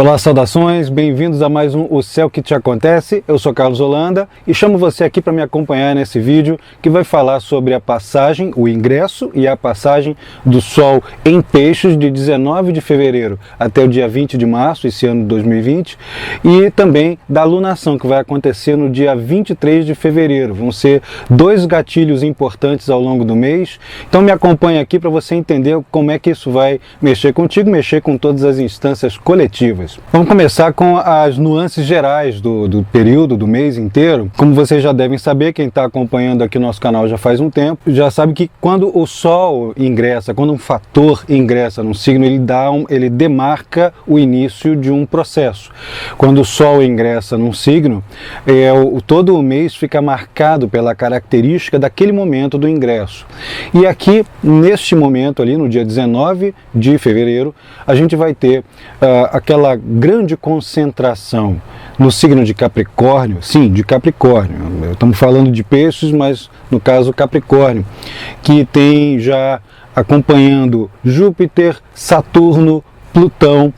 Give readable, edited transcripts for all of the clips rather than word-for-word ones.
Olá, saudações, bem-vindos a mais um O Céu que Te Acontece. Eu sou Carlos Holanda e chamo você aqui para me acompanhar nesse vídeo que vai falar sobre a passagem, o ingresso e a passagem do Sol em Peixes de 19 de fevereiro até o dia 20 de março, esse ano de 2020, e também da lunação que vai acontecer no dia 23 de fevereiro. Vão ser dois gatilhos importantes ao longo do mês, então me acompanhe aqui para você entender como é que isso vai mexer contigo, mexer com todas as instâncias coletivas. Vamos começar com as nuances gerais do período, do mês inteiro. Como vocês já devem saber, quem está acompanhando aqui o nosso canal já faz um tempo, já sabe que quando o Sol ingressa, quando um fator ingressa num signo, ele demarca o início de um processo. Quando o Sol ingressa num signo, todo o mês fica marcado pela característica daquele momento do ingresso. E aqui, neste momento ali, no dia 19 de fevereiro, a gente vai ter aquela grande concentração no signo de Capricórnio, sim, de Capricórnio, estamos falando de Peixes, mas no caso Capricórnio, que tem já acompanhando Júpiter, Saturno, Plutão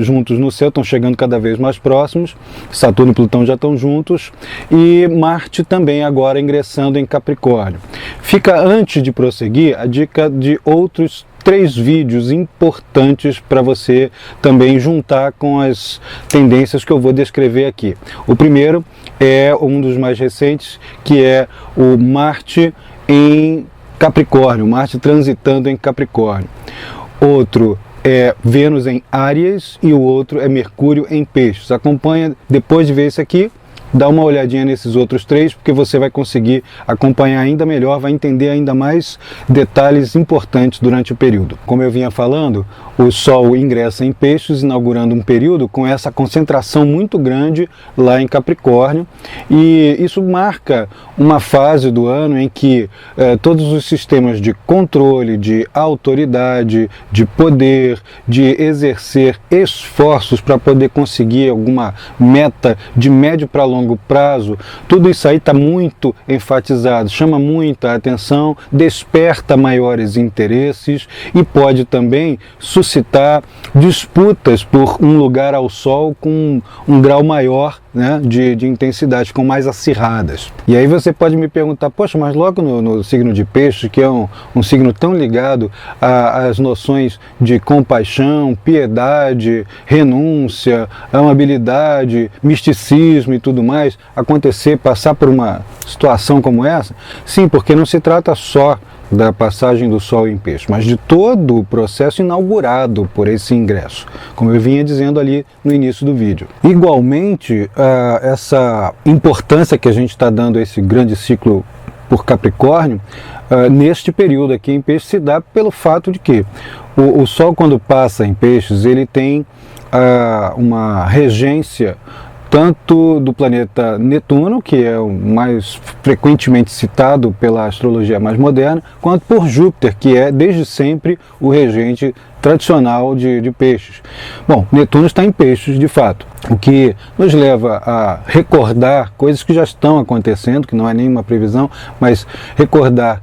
juntos no céu, estão chegando cada vez mais próximos. Saturno e Plutão já estão juntos, e Marte também agora ingressando em Capricórnio. Fica, antes de prosseguir, a dica de outros 3 vídeos importantes para você também juntar com as tendências que eu vou descrever aqui. O primeiro é um dos mais recentes, que é o Marte em Capricórnio, Marte transitando em Capricórnio. Outro é Vênus em Áries e o outro é Mercúrio em Peixes. Acompanha, depois de ver esse aqui, dá uma olhadinha nesses outros 3, porque você vai conseguir acompanhar ainda melhor, vai entender ainda mais detalhes importantes durante o período. Como eu vinha falando, o Sol ingressa em Peixes, inaugurando um período com essa concentração muito grande lá em Capricórnio, e isso marca uma fase do ano em que todos os sistemas de controle, de autoridade, de poder, de exercer esforços para poder conseguir alguma meta de médio para longo prazo, tudo isso aí está muito enfatizado, chama muita atenção, desperta maiores interesses e pode também suscitar disputas por um lugar ao Sol com um grau maior, né, de intensidade, com mais acirradas. E aí você pode me perguntar, poxa, mas logo no signo de Peixes, que é um signo tão ligado às noções de compaixão, piedade, renúncia, amabilidade, misticismo e tudo mais, passar por uma situação como essa? Sim, porque não se trata só da passagem do Sol em Peixes, mas de todo o processo inaugurado por esse ingresso, como eu vinha dizendo ali no início do vídeo. Igualmente, essa importância que a gente está dando a esse grande ciclo por Capricórnio, neste período aqui em Peixes, se dá pelo fato de que o Sol, quando passa em Peixes, ele tem uma regência tanto do planeta Netuno, que é o mais frequentemente citado pela astrologia mais moderna, quanto por Júpiter, que é desde sempre o regente tradicional de Peixes. Bom, Netuno está em Peixes de fato, o que nos leva a recordar coisas que já estão acontecendo, que não é nenhuma previsão, mas recordar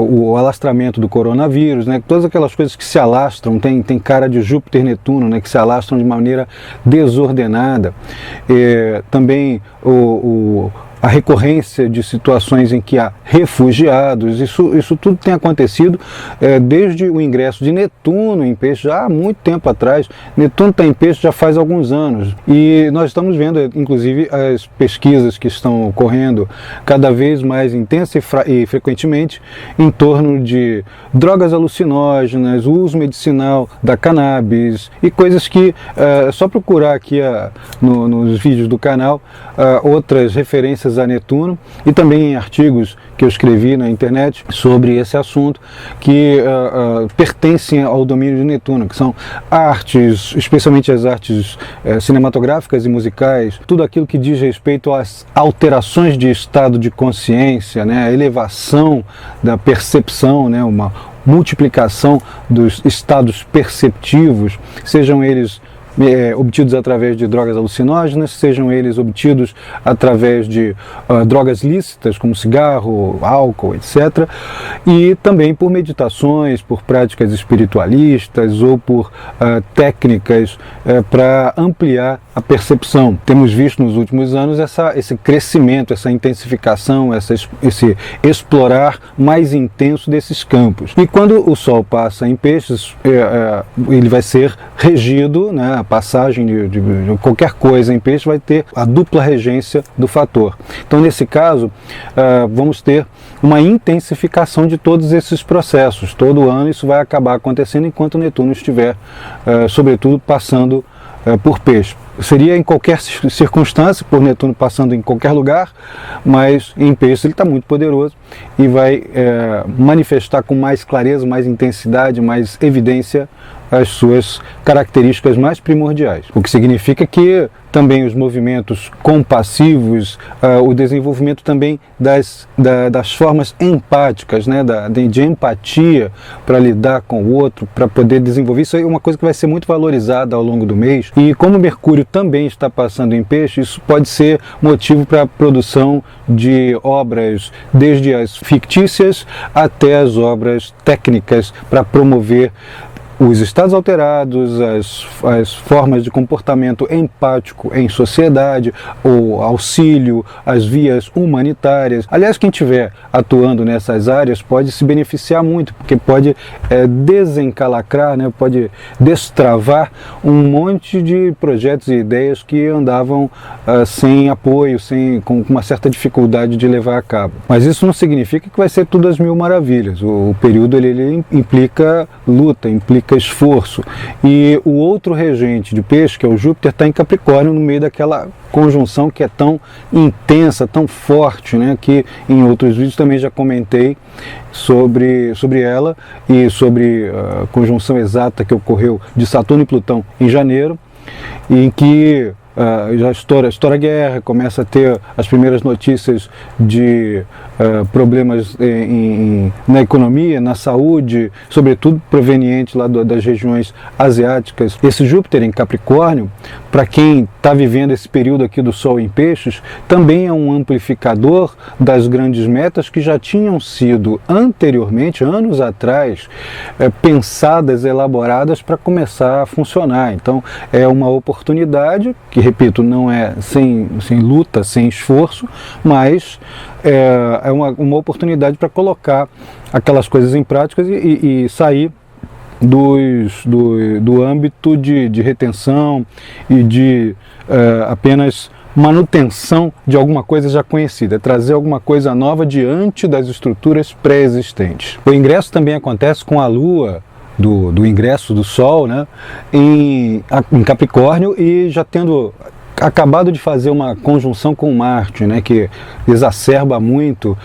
o alastramento do coronavírus, né? Todas aquelas coisas que se alastram, tem cara de Júpiter e Netuno, né? Que se alastram de maneira desordenada. Também a recorrência de situações em que há refugiados, isso tudo tem acontecido desde o ingresso de Netuno em Peixes, já há muito tempo atrás. Netuno está em Peixes já faz alguns anos, e nós estamos vendo, inclusive, as pesquisas que estão ocorrendo cada vez mais intensa e frequentemente em torno de drogas alucinógenas, o uso medicinal da cannabis e coisas que, é só procurar aqui nos vídeos do canal outras referências a Netuno, e também em artigos que eu escrevi na internet sobre esse assunto, que pertencem ao domínio de Netuno, que são artes, especialmente as artes cinematográficas e musicais, tudo aquilo que diz respeito às alterações de estado de consciência, né, a elevação da percepção, né, uma multiplicação dos estados perceptivos, sejam eles obtidos através de drogas alucinógenas, sejam eles obtidos através de drogas lícitas, como cigarro, álcool, etc. E também por meditações, por práticas espiritualistas ou por técnicas para ampliar a percepção. Temos visto nos últimos anos esse crescimento, essa intensificação, esse explorar mais intenso desses campos. E quando o Sol passa em Peixes, ele vai ser regido, né, a passagem de qualquer coisa em Peixes vai ter a dupla regência do fator. Então, nesse caso, vamos ter uma intensificação de todos esses processos. Todo ano isso vai acabar acontecendo enquanto Netuno estiver, sobretudo, passando por Peixe. Seria em qualquer circunstância, por Netuno passando em qualquer lugar, mas em Peixe ele está muito poderoso e vai manifestar com mais clareza, mais intensidade, mais evidência as suas características mais primordiais. O que significa que também os movimentos compassivos, o desenvolvimento também das formas empáticas, né, de empatia para lidar com o outro, para poder desenvolver, isso é uma coisa que vai ser muito valorizada ao longo do mês. E como Mercúrio também está passando em Peixe, isso pode ser motivo para a produção de obras, desde as fictícias até as obras técnicas, para promover os estados alterados, as formas de comportamento empático em sociedade, o auxílio, as vias humanitárias. Aliás, quem estiver atuando nessas áreas pode se beneficiar muito, porque pode desencalacrar, né, pode destravar um monte de projetos e ideias que andavam sem apoio, com uma certa dificuldade de levar a cabo. Mas isso não significa que vai ser tudo às mil maravilhas. O período ele implica luta, implica esforço. E o outro regente de Peixe, que é o Júpiter, está em Capricórnio, no meio daquela conjunção que é tão intensa, tão forte, né, que em outros vídeos também já comentei sobre ela e sobre a conjunção exata que ocorreu de Saturno e Plutão em janeiro, em que já estoura a guerra, começa a ter as primeiras notícias de problemas na economia, na saúde, sobretudo proveniente lá das regiões asiáticas. Esse Júpiter em Capricórnio, para quem está vivendo esse período aqui do Sol em Peixes, também é um amplificador das grandes metas que já tinham sido anteriormente, anos atrás, pensadas, elaboradas para começar a funcionar. Então é uma oportunidade que, repito, não é sem luta, sem esforço, mas é uma oportunidade para colocar aquelas coisas em prática e sair do âmbito de retenção e de apenas manutenção de alguma coisa já conhecida, trazer alguma coisa nova diante das estruturas pré-existentes. O ingresso também acontece com a Lua, do ingresso do Sol, né, em Capricórnio, e já tendo acabado de fazer uma conjunção com Marte, né, que exacerba muito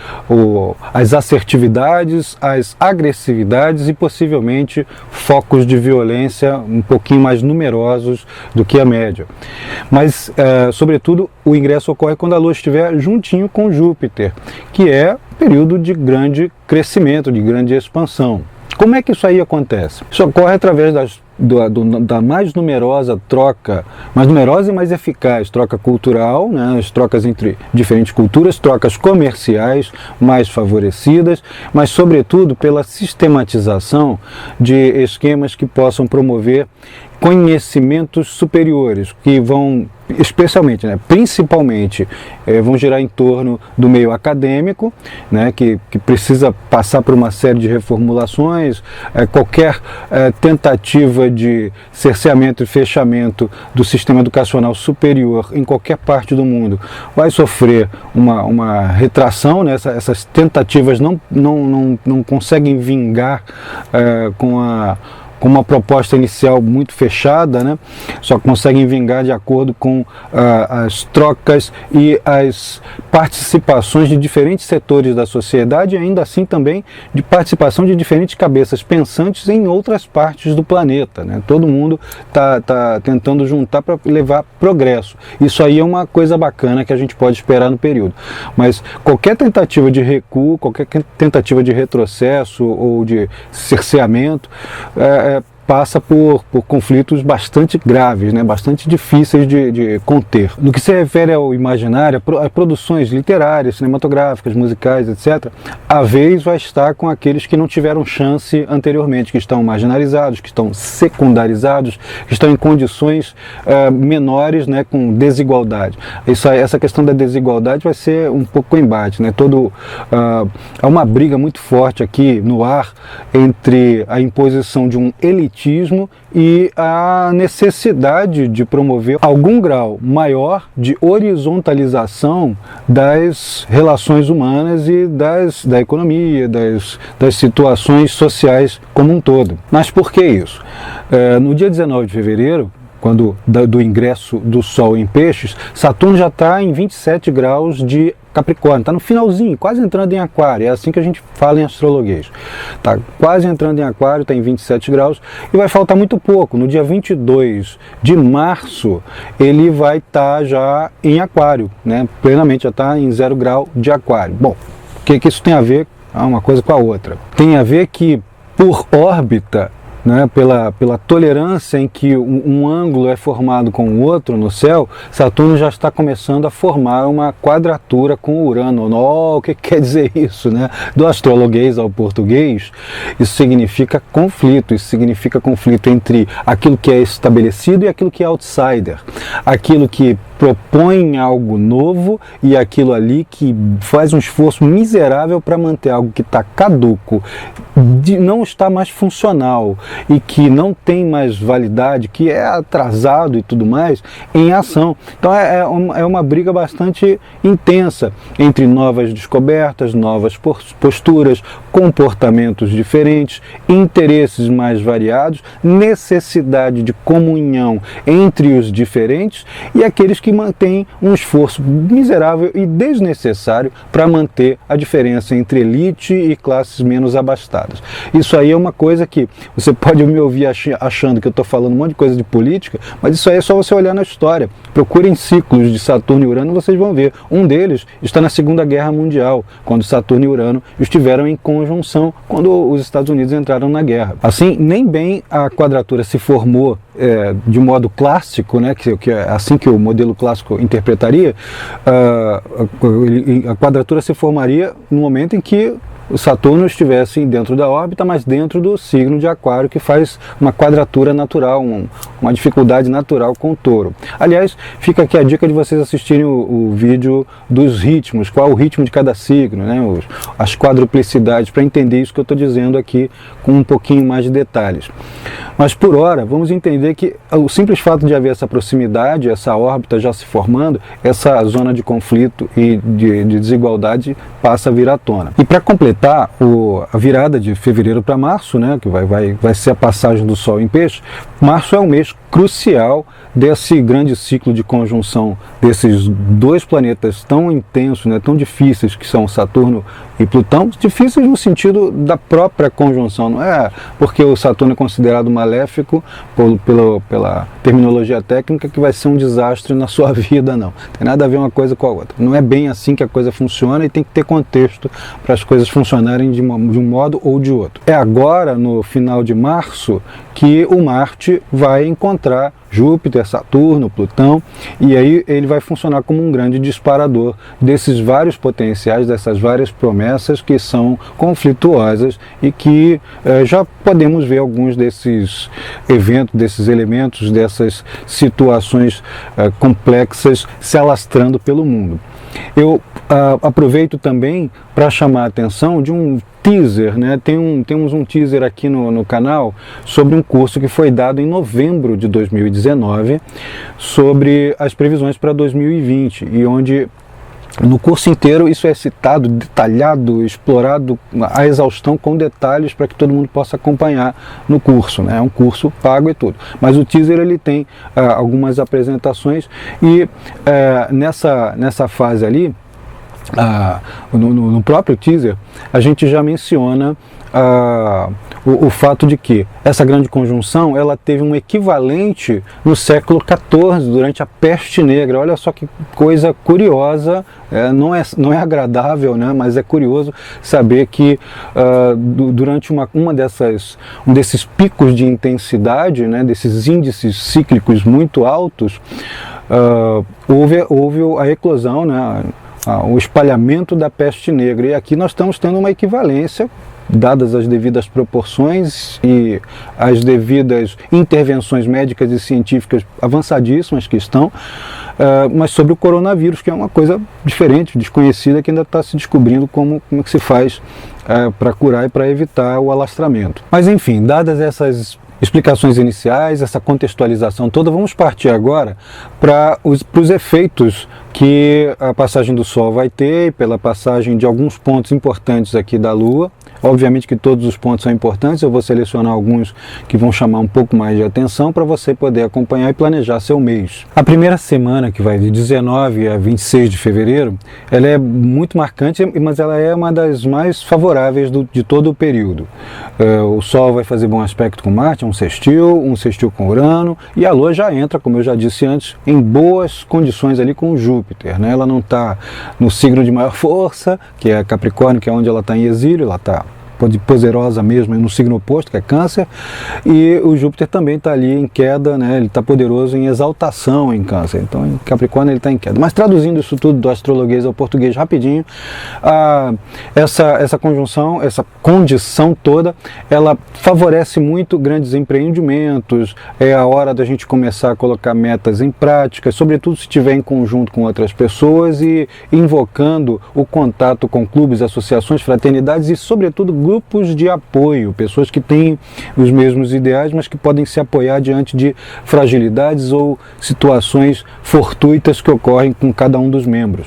as assertividades, as agressividades e possivelmente focos de violência um pouquinho mais numerosos do que a média. Mas, sobretudo, o ingresso ocorre quando a Lua estiver juntinho com Júpiter, que é um período de grande crescimento, de grande expansão. Como é que isso aí acontece? Isso ocorre através da mais numerosa troca, mais numerosa e mais eficaz troca cultural, né, as trocas entre diferentes culturas, trocas comerciais mais favorecidas, mas sobretudo pela sistematização de esquemas que possam promover conhecimentos superiores, que vão especialmente, né, principalmente, vão girar em torno do meio acadêmico, né, que precisa passar por uma série de reformulações. Qualquer tentativa de cerceamento e fechamento do sistema educacional superior em qualquer parte do mundo vai sofrer uma retração, né? Essas tentativas não conseguem vingar com uma proposta inicial muito fechada, né? Só conseguem vingar de acordo com as trocas e as participações de diferentes setores da sociedade, e ainda assim também de participação de diferentes cabeças pensantes em outras partes do planeta, né? Todo mundo está tentando juntar para levar progresso. Isso aí é uma coisa bacana que a gente pode esperar no período. Mas qualquer tentativa de recuo, qualquer tentativa de retrocesso ou de cerceamento passa por conflitos bastante graves, né, bastante difíceis de conter. No que se refere ao imaginário, a produções literárias, cinematográficas, musicais, etc., a vez vai estar com aqueles que não tiveram chance anteriormente, que estão marginalizados, que estão secundarizados, que estão em condições menores, né, com desigualdade. Essa questão da desigualdade vai ser um pouco embate, né? Há uma briga muito forte aqui no ar entre a imposição de um elitismo e a necessidade de promover algum grau maior de horizontalização das relações humanas e da economia, das situações sociais como um todo. Mas por que isso? No dia 19 de fevereiro, do ingresso do Sol em Peixes, Saturno já está em 27 graus de Capricórnio, está no finalzinho, quase entrando em Aquário, é assim que a gente fala em astrologuês. Está quase entrando em Aquário, está em 27 graus e vai faltar muito pouco. No dia 22 de março, ele vai estar já em Aquário, né? Plenamente, já está em 0 grau de Aquário. Bom, o que isso tem a ver uma coisa com a outra? Tem a ver que, por órbita, né, pela tolerância em que um ângulo é formado com o outro no céu, Saturno já está começando a formar uma quadratura com Urano. O que quer dizer isso, né? Do astrologuês ao português, isso significa conflito entre aquilo que é estabelecido e aquilo que é outsider, aquilo que propõe algo novo e aquilo ali que faz um esforço miserável para manter algo que está caduco, não está mais funcional e que não tem mais validade, que é atrasado e tudo mais, em ação. Então é uma briga bastante intensa entre novas descobertas, novas posturas, comportamentos diferentes, interesses mais variados, necessidade de comunhão entre os diferentes e aqueles que mantêm um esforço miserável e desnecessário para manter a diferença entre elite e classes menos abastadas. Isso aí é uma coisa que você pode me ouvir achando que eu estou falando um monte de coisa de política, mas isso aí é só você olhar na história. Procurem ciclos de Saturno e Urano, vocês vão ver. Um deles está na Segunda Guerra Mundial, quando Saturno e Urano estiveram em conjunção, quando os Estados Unidos entraram na guerra. Assim, nem bem a quadratura se formou de modo clássico, né, que é assim que o modelo clássico interpretaria, a quadratura se formaria no momento em que o Saturno estivesse dentro da órbita, mas dentro do signo de Aquário, que faz uma quadratura natural, uma dificuldade natural com o Touro. Aliás, fica aqui a dica de vocês assistirem o vídeo dos ritmos, qual é o ritmo de cada signo, né, as quadruplicidades, para entender isso que eu estou dizendo aqui com um pouquinho mais de detalhes. Mas por hora, vamos entender que o simples fato de haver essa proximidade, essa órbita já se formando, essa zona de conflito e de desigualdade passa a vir à tona. E para completar a virada de fevereiro para março, né, que vai ser a passagem do Sol em Peixe, março é um mês crucial desse grande ciclo de conjunção desses dois planetas tão intensos, né, tão difíceis, que são Saturno e Plutão, difíceis no sentido da própria conjunção, não é porque o Saturno é considerado maléfico pela terminologia técnica que vai ser um desastre na sua vida, não. Tem nada a ver uma coisa com a outra. Não é bem assim que a coisa funciona e tem que ter contexto para as coisas funcionarem de um modo ou de outro. É agora, no final de março, que o Marte vai encontrar Júpiter, Saturno, Plutão, e aí ele vai funcionar como um grande disparador desses vários potenciais, dessas várias promessas que são conflituosas e que já podemos ver alguns desses eventos, desses elementos, dessas situações complexas se alastrando pelo mundo. Eu aproveito também para chamar a atenção de um teaser, né? Temos um teaser aqui no canal sobre um curso que foi dado em novembro de 2019 sobre as previsões para 2020 e onde no curso inteiro isso é citado, detalhado, explorado à exaustão com detalhes para que todo mundo possa acompanhar no curso, né? É um curso pago e tudo. Mas o teaser ele tem algumas apresentações e nessa fase ali, no próprio teaser, a gente já menciona o fato de que essa grande conjunção ela teve um equivalente no século XIV, durante a Peste Negra. Olha só que coisa curiosa, não é agradável, né, mas é curioso saber que durante um desses picos de intensidade, né, desses índices cíclicos muito altos, houve a eclosão, né, o espalhamento da peste negra. E aqui nós estamos tendo uma equivalência, dadas as devidas proporções e as devidas intervenções médicas e científicas avançadíssimas que estão, mas sobre o coronavírus, que é uma coisa diferente, desconhecida, que ainda está se descobrindo como é que se faz para curar e para evitar o alastramento. Mas enfim, dadas essas explicações iniciais, essa contextualização toda, vamos partir agora para os efeitos que a passagem do Sol vai ter, pela passagem de alguns pontos importantes aqui da Lua. Obviamente que todos os pontos são importantes, eu vou selecionar alguns que vão chamar um pouco mais de atenção para você poder acompanhar e planejar seu mês. A primeira semana, que vai de 19 a 26 de fevereiro, ela é muito marcante, mas ela é uma das mais favoráveis de todo o período. O Sol vai fazer bom aspecto com Marte, um sextil com Urano, e a Lua já entra, como eu já disse antes, em boas condições ali com Júpiter, né? Ela não está no signo de maior força, que é Capricórnio, que é onde ela está em exílio, ela está poderosa mesmo no signo oposto, que é Câncer, e o Júpiter também está ali em queda, né? Ele está poderoso em exaltação em Câncer, então em Capricórnio ele está em queda. Mas traduzindo isso tudo do astrologuês ao português rapidinho, essa conjunção, essa condição toda, ela favorece muito grandes empreendimentos, é a hora da gente começar a colocar metas em prática, sobretudo se estiver em conjunto com outras pessoas e invocando o contato com clubes, associações, fraternidades e sobretudo grupos de apoio, pessoas que têm os mesmos ideais, mas que podem se apoiar diante de fragilidades ou situações fortuitas que ocorrem com cada um dos membros.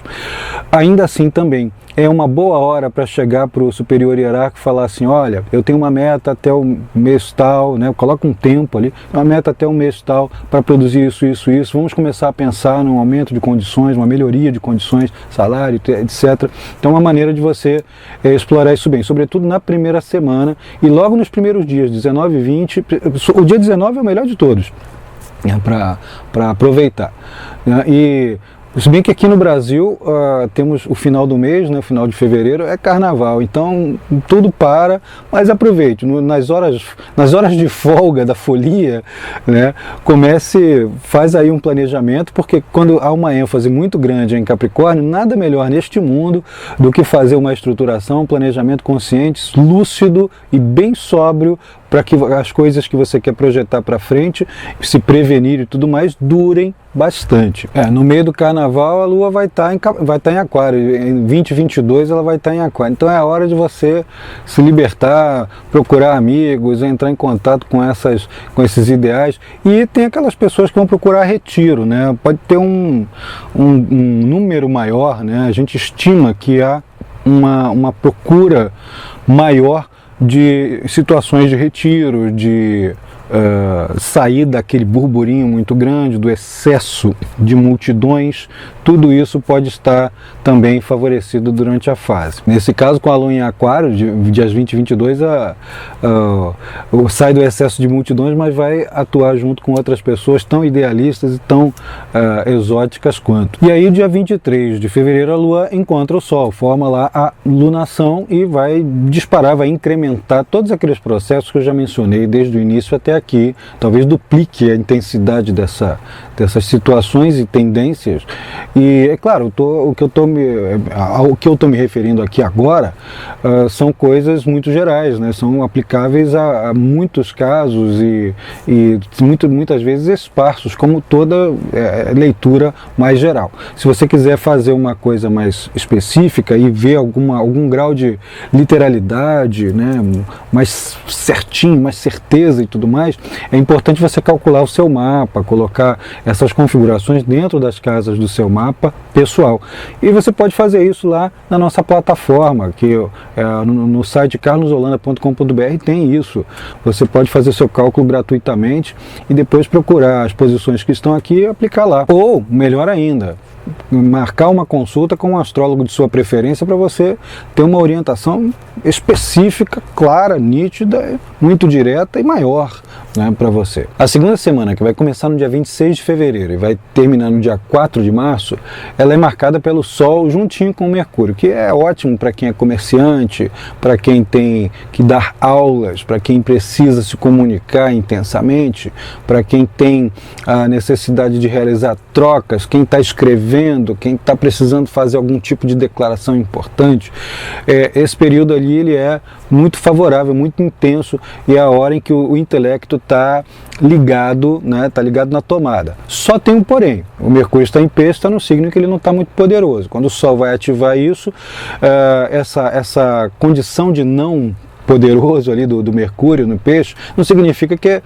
Ainda assim também é uma boa hora para chegar para o superior hierárquico e falar assim: olha, eu tenho uma meta até o mês tal, né? Coloca um tempo ali, uma meta até o mês tal para produzir isso, vamos começar a pensar num aumento de condições, uma melhoria de condições, salário, etc. Então é uma maneira de você explorar isso bem, sobretudo na primeira semana e logo nos primeiros dias, 19 e 20, o dia 19 é o melhor de todos, né, para aproveitar, né? E se bem que aqui no Brasil temos o final do mês, né, o final de fevereiro é carnaval, então tudo para, mas aproveite, nas horas de folga, da folia, né, faz aí um planejamento, porque quando há uma ênfase muito grande em Capricórnio, nada melhor neste mundo do que fazer uma estruturação, um planejamento consciente, lúcido e bem sóbrio, para que as coisas que você quer projetar para frente, se prevenir e tudo mais, durem bastante. No meio do carnaval a Lua vai estar em Aquário, em 2022 ela vai estar em Aquário, então é a hora de você se libertar, procurar amigos, entrar em contato com esses ideais, e tem aquelas pessoas que vão procurar retiro, né? Pode ter um número maior, né? A gente estima que há uma procura maior de situações de retiro, de sair daquele burburinho muito grande, do excesso de multidões. Tudo isso pode estar também favorecido durante a fase. Nesse caso, com a Lua em Aquário, dias 20 e 22, sai do excesso de multidões, mas vai atuar junto com outras pessoas tão idealistas e tão exóticas quanto. E aí, dia 23 de fevereiro, a Lua encontra o Sol, forma lá a lunação e vai disparar, vai incrementar todos aqueles processos que eu já mencionei desde o início até aqui, talvez duplique a intensidade dessas situações e tendências. E é claro, ao que eu estou me referindo aqui agora são coisas muito gerais, né? São aplicáveis a muitos casos e muitas vezes esparsos, como toda leitura mais geral. Se você quiser fazer uma coisa mais específica e ver algum grau de literalidade, né, mais certinho, mais certeza e tudo mais, é importante você calcular o seu mapa, colocar essas configurações dentro das casas do seu mapa pessoal. E você pode fazer isso lá na nossa plataforma, que no site carlosolanda.com.br tem isso. Você pode fazer seu cálculo gratuitamente e depois procurar as posições que estão aqui e aplicar lá. Ou, melhor ainda, marcar uma consulta com um astrólogo de sua preferência para você ter uma orientação específica, clara, nítida, muito direta e maior, né, para você. A segunda semana, que vai começar no dia 26 de fevereiro e vai terminar no dia 4 de março, ela é marcada pelo Sol juntinho com o Mercúrio, que é ótimo para quem é comerciante, para quem tem que dar aulas, para quem precisa se comunicar intensamente, para quem tem a necessidade de realizar trocas, quem está escrevendo, quem está precisando fazer algum tipo de declaração importante. Esse período ali ele é muito favorável, muito intenso, e é a hora em que o intelecto está ligado, né, tá ligado na tomada. Só tem um porém: o Mercúrio está em peixe, está no signo que ele não está muito poderoso. Quando o Sol vai ativar isso, essa condição de não poderoso ali do Mercúrio no peixe, não significa que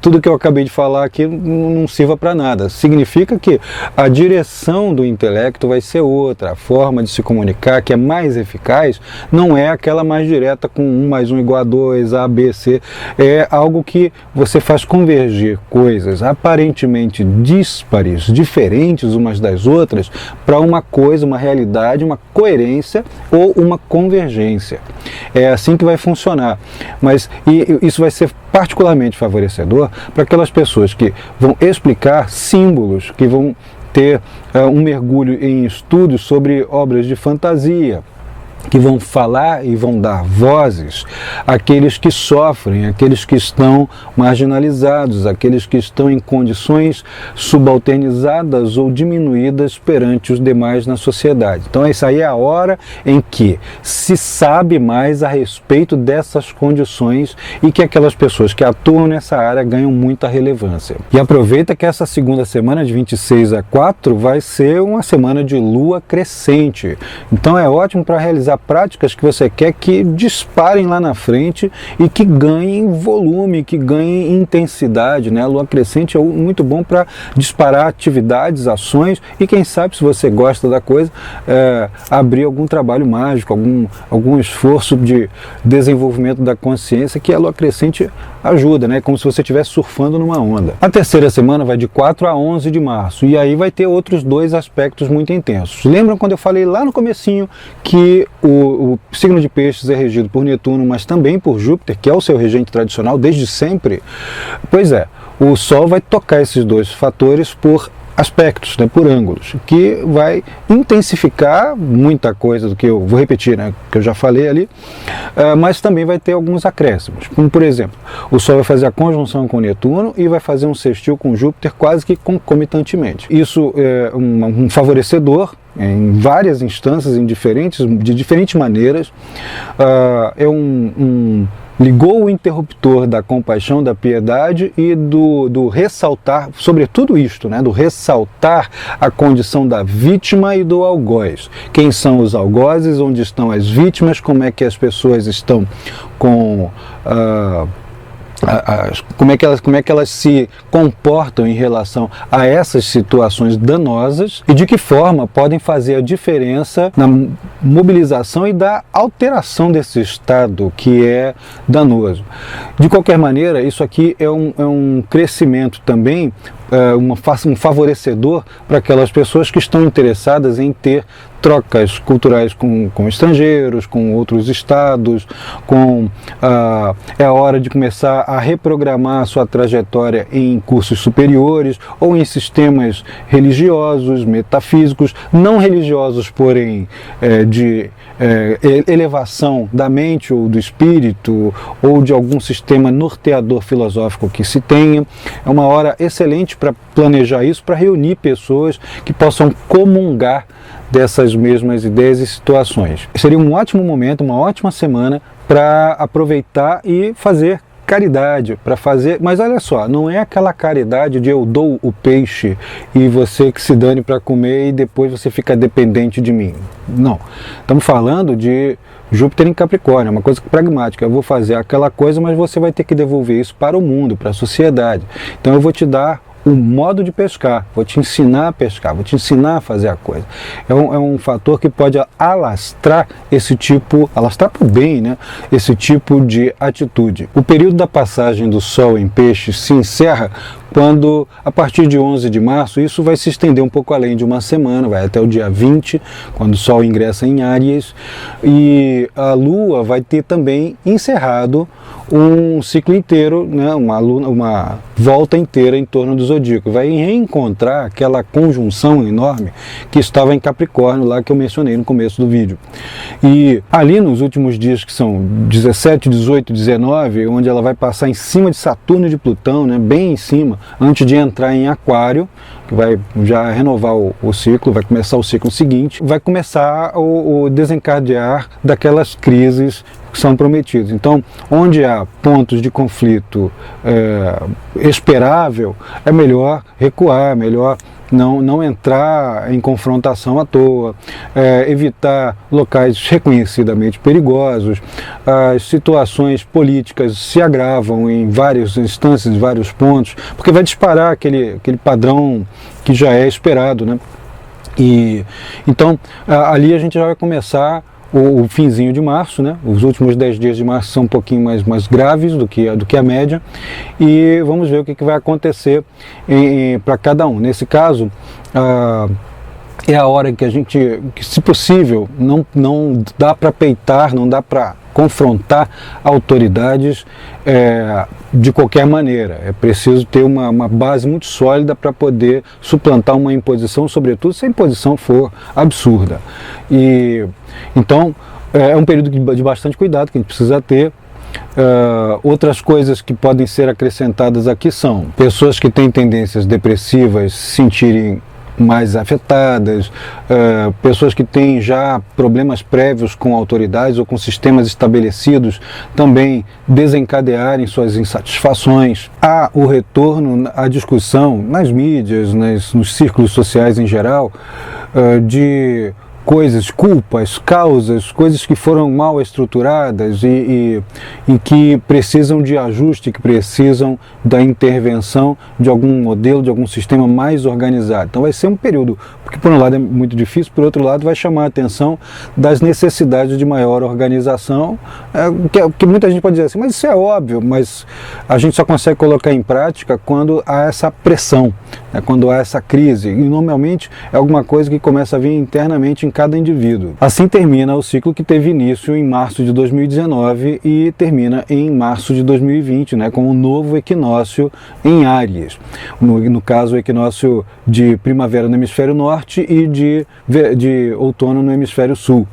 tudo que eu acabei de falar aqui não sirva para nada. Significa que a direção do intelecto vai ser outra, a forma de se comunicar, que é mais eficaz, não é aquela mais direta com 1 mais 1 igual a 2, A, B, C. É algo que você faz convergir coisas aparentemente díspares, diferentes umas das outras, para uma coisa, uma realidade, uma coerência ou uma convergência. É assim que vai funcionar. Mas isso vai ser particularmente favorecedor para aquelas pessoas que vão explicar símbolos, que vão ter um mergulho em estudos sobre obras de fantasia, que vão falar e vão dar vozes àqueles que sofrem, àqueles que estão marginalizados, àqueles que estão em condições subalternizadas ou diminuídas perante os demais na sociedade. Então essa aí é a hora em que se sabe mais a respeito dessas condições e que aquelas pessoas que atuam nessa área ganham muita relevância. E aproveita que essa segunda semana, de 26 a 4, vai ser uma semana de lua crescente. Então é ótimo para realizar práticas que você quer que disparem lá na frente e que ganhem volume, que ganhem intensidade, né? A lua crescente é muito bom para disparar atividades, ações e, quem sabe, se você gosta da coisa, abrir algum trabalho mágico, algum esforço de desenvolvimento da consciência, que a lua crescente ajuda, né? Como se você estivesse surfando numa onda. A terceira semana vai de 4 a 11 de março e aí vai ter outros 2 aspectos muito intensos. Lembram quando eu falei lá no comecinho que o signo de Peixes é regido por Netuno, mas também por Júpiter, que é o seu regente tradicional desde sempre? Pois é, o Sol vai tocar esses 2 fatores por aspectos, né, por ângulos, que vai intensificar muita coisa do que eu vou repetir, né, que eu já falei ali, mas também vai ter alguns acréscimos, como por exemplo, o Sol vai fazer a conjunção com Netuno e vai fazer um sextil com Júpiter quase que concomitantemente. Isso é um favorecedor em várias instâncias, de diferentes maneiras. Ligou o interruptor da compaixão, da piedade e do ressaltar, sobretudo isto, né, do ressaltar a condição da vítima e do algoz. Quem são os algozes, onde estão as vítimas, como é que as pessoas estão com... como é que elas se comportam em relação a essas situações danosas e de que forma podem fazer a diferença na mobilização e da alteração desse estado que é danoso. De qualquer maneira, isso aqui é um crescimento também, um favorecedor para aquelas pessoas que estão interessadas em ter trocas culturais com estrangeiros, com outros estados, é a hora de começar a reprogramar a sua trajetória em cursos superiores ou em sistemas religiosos, metafísicos, não religiosos, porém de elevação da mente ou do espírito ou de algum sistema norteador filosófico que se tenha. É uma hora excelente para planejar isso, para reunir pessoas que possam comungar dessas mesmas ideias e situações. Seria um ótimo momento, uma ótima semana para aproveitar e fazer caridade, mas olha só, não é aquela caridade de eu dou o peixe e você que se dane para comer e depois você fica dependente de mim. Não, estamos falando de Júpiter em Capricórnio, é uma coisa pragmática. Eu vou fazer aquela coisa, mas você vai ter que devolver isso para o mundo, para a sociedade. Então eu vou te dar o modo de pescar, vou te ensinar a pescar, vou te ensinar a fazer a coisa. É um fator que pode alastrar esse tipo, alastrar para o bem, né? Esse tipo de atitude. O período da passagem do Sol em Peixes se encerra quando, a partir de 11 de março, isso vai se estender um pouco além de uma semana, vai até o dia 20, quando o Sol ingressa em Áries, e a Lua vai ter também encerrado um ciclo inteiro, né, uma volta inteira em torno do zodíaco, vai reencontrar aquela conjunção enorme que estava em Capricórnio, lá que eu mencionei no começo do vídeo. E ali nos últimos dias, que são 17, 18, 19, onde ela vai passar em cima de Saturno e de Plutão, né, bem em cima, antes de entrar em Aquário, que vai já renovar o ciclo, vai começar o ciclo seguinte, vai começar o desencadear daquelas crises que são prometidas. Então, onde há pontos de conflito esperável, é melhor recuar, é melhor não entrar em confrontação à toa, evitar locais reconhecidamente perigosos. As situações políticas se agravam em várias instâncias, em vários pontos, porque vai disparar aquele padrão que já é esperado, né? E então ali a gente já vai começar o finzinho de março, né? Os últimos 10 dias de março são um pouquinho mais graves do que a média, e vamos ver o que vai acontecer para cada um. Nesse caso, é a hora que a gente, que, se possível, não dá para peitar, não dá para confrontar autoridades de qualquer maneira. É preciso ter uma base muito sólida para poder suplantar uma imposição, sobretudo se a imposição for absurda. E então é um período de bastante cuidado que a gente precisa ter. Outras coisas que podem ser acrescentadas aqui são pessoas que têm tendências depressivas se sentirem mais afetadas, pessoas que têm já problemas prévios com autoridades ou com sistemas estabelecidos também desencadearem suas insatisfações. Há o retorno à discussão nas mídias, nos círculos sociais em geral, de coisas, culpas, causas, coisas que foram mal estruturadas e que precisam de ajuste, que precisam da intervenção de algum modelo, de algum sistema mais organizado. Então vai ser um período, porque por um lado é muito difícil, por outro lado vai chamar a atenção das necessidades de maior organização, que muita gente pode dizer assim, mas isso é óbvio, mas a gente só consegue colocar em prática quando há essa pressão, né, quando há essa crise, e normalmente é alguma coisa que começa a vir internamente em cada indivíduo. Assim termina o ciclo que teve início em março de 2019 e termina em março de 2020, né, com um novo equinócio em Áries. No caso, o equinócio de primavera no hemisfério norte e de outono no hemisfério sul.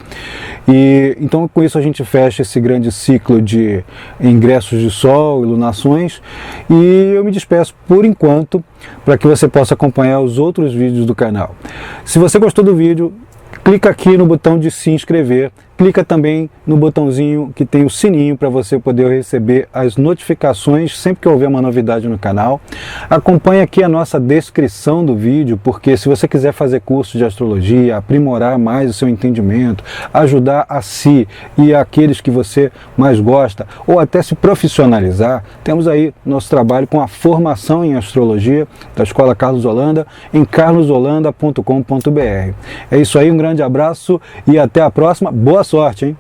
E então com isso a gente fecha esse grande ciclo de ingressos de Sol e lunações, e eu me despeço por enquanto, para que você possa acompanhar os outros vídeos do canal. Se você gostou do vídeo, clica aqui no botão de se inscrever, clica também no botãozinho que tem o sininho para você poder receber as notificações sempre que houver uma novidade no canal. Acompanhe aqui a nossa descrição do vídeo, porque se você quiser fazer curso de astrologia, aprimorar mais o seu entendimento, ajudar a si e aqueles que você mais gosta, ou até se profissionalizar, temos aí nosso trabalho com a formação em astrologia da Escola Carlos Holanda, em carlosholanda.com.br. É isso aí, um grande abraço e até a próxima. Boa sorte, hein?